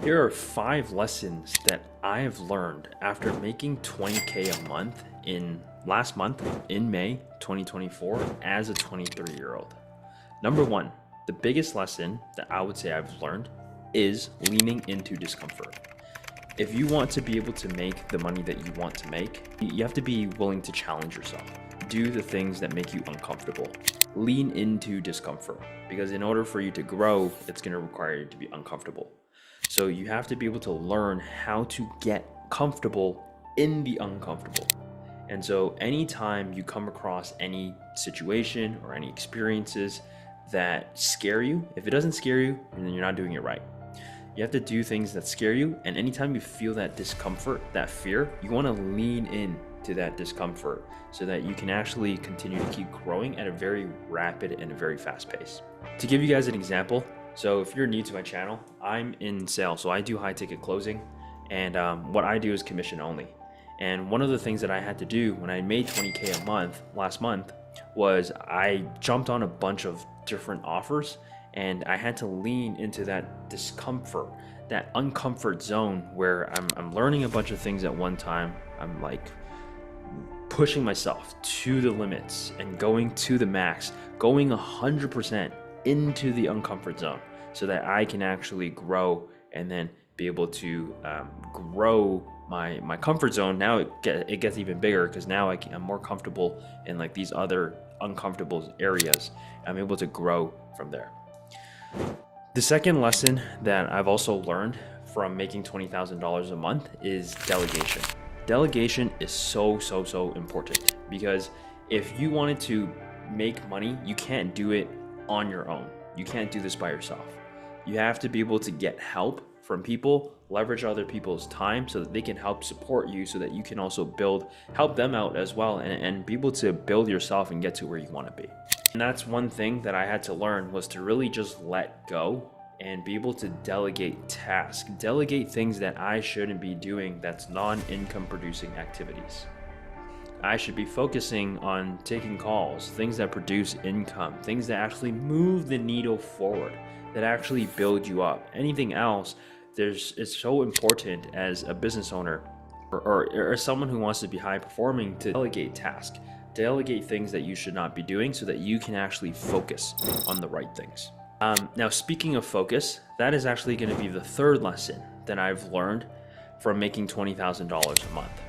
Here are 5 lessons that I have learned after making 20K a month last month in May 2024 as a 23-year-old. Number 1, the biggest lesson that I would say I've learned is leaning into discomfort. If you want to be able to make the money that you want to make, you have to be willing to challenge yourself. Do the things that make you uncomfortable. Lean into discomfort, because in order for you to grow, it's going to require you to be uncomfortable. So you have to be able to learn how to get comfortable in the uncomfortable. And so anytime you come across any situation or any experiences that scare you, if it doesn't scare you, then you're not doing it right. You have to do things that scare you, and anytime you feel that discomfort, that fear, you want to lean in to that discomfort so that you can actually continue to keep growing at a very rapid and a very fast pace. To give you guys an example, so if you're new to my channel, I'm in sales, so I do high ticket closing, and what I do is commission only. And one of the things that I had to do when I made 20K a month last month was I jumped on a bunch of different offers, and I had to lean into that discomfort, that uncomfort zone where I'm learning a bunch of things at one time. I'm like pushing myself to the limits and going to the max, going 100% into the uncomfort zone so that I can actually grow and then be able to grow my comfort zone. Now it gets even bigger because now I'm more comfortable in like these other uncomfortable areas. I'm able to grow from there. The second lesson that I've also learned from making $20,000 a month is delegation. Delegation is so important, because if you wanted to make money, you can't do it on your own. You can't do this by yourself. You have to be able to get help from people, leverage other people's time so that they can help support you, so that you can also help them out as well, and be able to build yourself and get to where you want to be. And that's one thing that I had to learn, was to really just let go and be able to delegate tasks, delegate things that I shouldn't be doing that's non-income producing activities. I should be focusing on taking calls, things that produce income, things that actually move the needle forward, that actually build you up. Anything else, it's so important as a business owner or someone who wants to be high performing to delegate tasks, delegate things that you should not be doing so that you can actually focus on the right things. Now, speaking of focus, that is actually going to be the third lesson that I've learned from making $20,000 a month.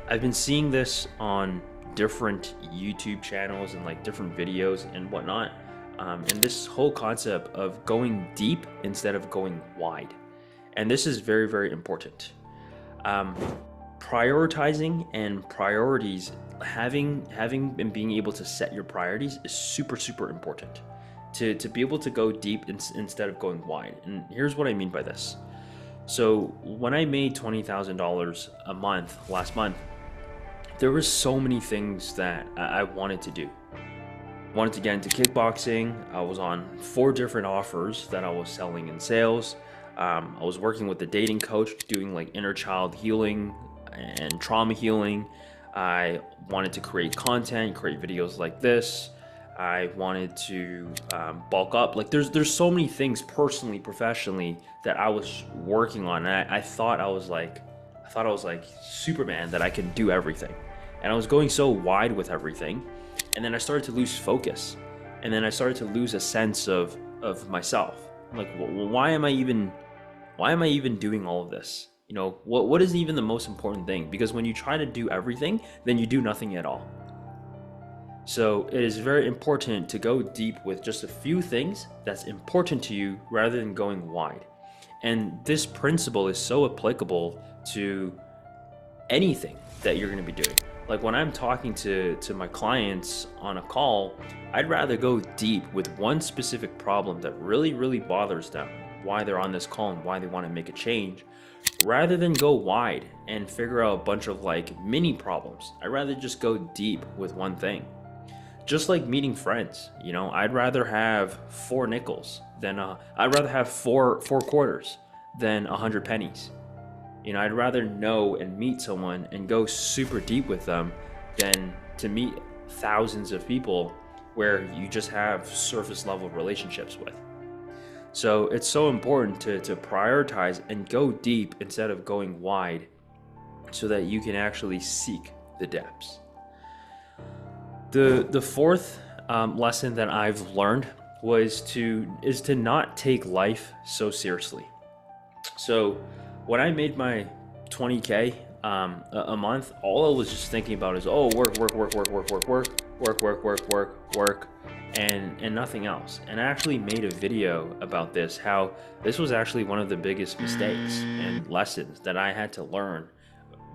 I've been seeing this on different YouTube channels and like different videos and whatnot. And this whole concept of going deep instead of going wide. And this is very important. Prioritizing and priorities, having and being able to set your priorities is super important. To be able to go deep instead of going wide. And here's what I mean by this. So when I made $20,000 a month last month, there were so many things that I wanted to do. I wanted to get into kickboxing. I was on 4 different offers that I was selling in sales. I was working with a dating coach doing like inner child healing and trauma healing. I wanted to create content, create videos like this. I wanted to bulk up. Like there's so many things personally, professionally that I was working on. And I thought I was like Superman, that I could do everything. And I was going so wide with everything. And then I started to lose focus. And then I started to lose a sense of myself. Like, why am I even doing all of this? You know, what is even the most important thing? Because when you try to do everything, then you do nothing at all. So it is very important to go deep with just a few things that's important to you rather than going wide. And this principle is so applicable to anything that you're going to be doing. Like when I'm talking to my clients on a call, I'd rather go deep with one specific problem that really bothers them, why they're on this call and why they want to make a change, rather than go wide and figure out a bunch of like mini problems. I'd rather just go deep with one thing. Just like meeting friends, you know, I'd rather have 4 nickels than I'd rather have four quarters than 100 pennies. You know, I'd rather know and meet someone and go super deep with them than to meet thousands of people where you just have surface level relationships with. So it's so important to prioritize and go deep instead of going wide, so that you can actually seek the depths. The fourth lesson that I've learned is to not take life so seriously. So when I made my 20K a month, all I was just thinking about is, oh, work, and nothing else. And I actually made a video about this, how this was actually one of the biggest mistakes and lessons that I had to learn,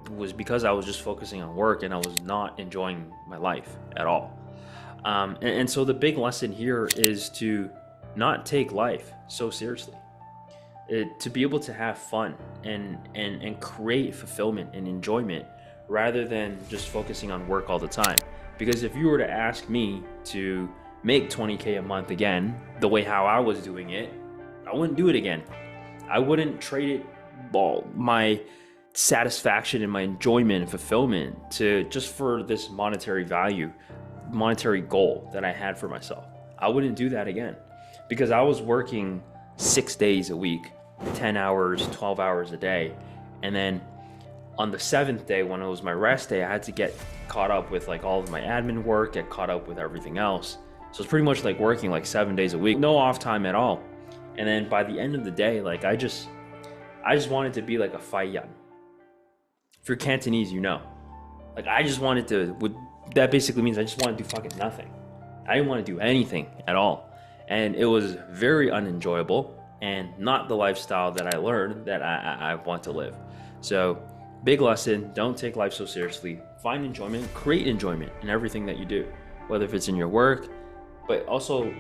was because I was just focusing on work and I was not enjoying my life at all. And so the big lesson here is to not take life so seriously. To be able to have fun and create fulfillment and enjoyment, rather than just focusing on work all the time. Because if you were to ask me to make 20K a month again, the way how I was doing it, I wouldn't do it again. I wouldn't trade it, my satisfaction and my enjoyment and fulfillment, to just for this monetary goal that I had for myself. I wouldn't do that again, because I was working 6 days a week, 10 hours, 12 hours a day. And then on the 7th day, when it was my rest day, I had to get caught up with like all of my admin work, get caught up with everything else. So it's pretty much like working like 7 days a week, no off time at all. And then by the end of the day, like I just wanted to be like a 𝐕𝐈𝐃𝐄𝐿. If you're Cantonese, you know. Like I just wanted to, that basically means I just want to do fucking nothing. I didn't want to do anything at all. And it was very unenjoyable and not the lifestyle that I learned that I want to live. So big lesson, don't take life so seriously. Find enjoyment, create enjoyment in everything that you do, whether if it's in your work, but also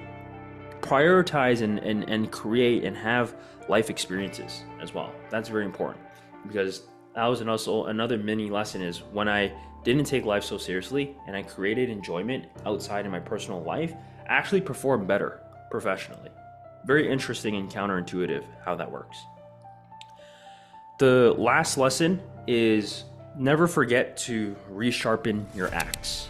prioritize and create and have life experiences as well. That's very important, because that was also another mini lesson, is when I didn't take life so seriously and I created enjoyment outside in my personal life, I actually performed better professionally. Very interesting and counterintuitive how that works. The last lesson is never forget to resharpen your axe.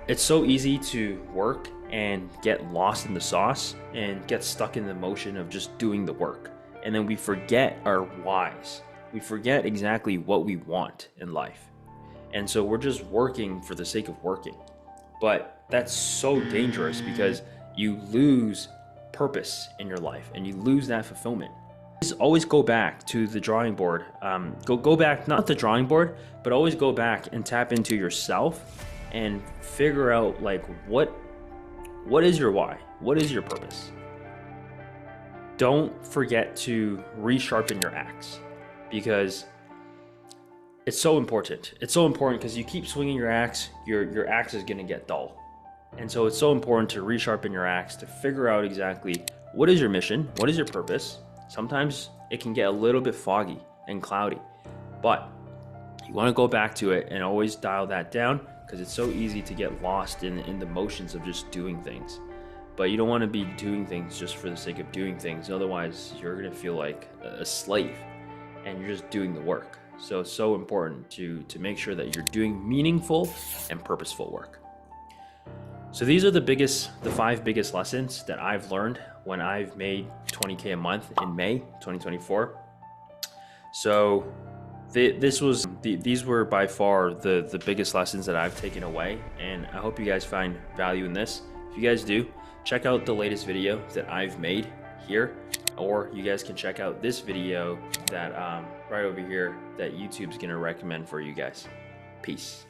It's so easy to work and get lost in the sauce and get stuck in the motion of just doing the work. And then we forget our whys. We forget exactly what we want in life. And so we're just working for the sake of working. But that's so dangerous, because you lose purpose in your life and you lose that fulfillment. Always go back to the drawing board. Go back, not the drawing board, but always go back and tap into yourself and figure out like what is your why? What is your purpose? Don't forget to resharpen your axe, because it's so important. It's so important because you keep swinging your axe, your axe is gonna get dull. And so it's so important to resharpen your axe, to figure out exactly what is your mission, what is your purpose. Sometimes it can get a little bit foggy and cloudy, but you want to go back to it and always dial that down, because it's so easy to get lost in the motions of just doing things. But you don't want to be doing things just for the sake of doing things. Otherwise, you're going to feel like a slave and you're just doing the work. So it's so important to make sure that you're doing meaningful and purposeful work. So these are the 5 biggest lessons that I've learned when I've made 20K a month in May 2024. So these were by far the biggest lessons that I've taken away, and I hope you guys find value in this. If you guys do, check out the latest video that I've made here, or you guys can check out this video that right over here that YouTube's gonna recommend for you guys. Peace.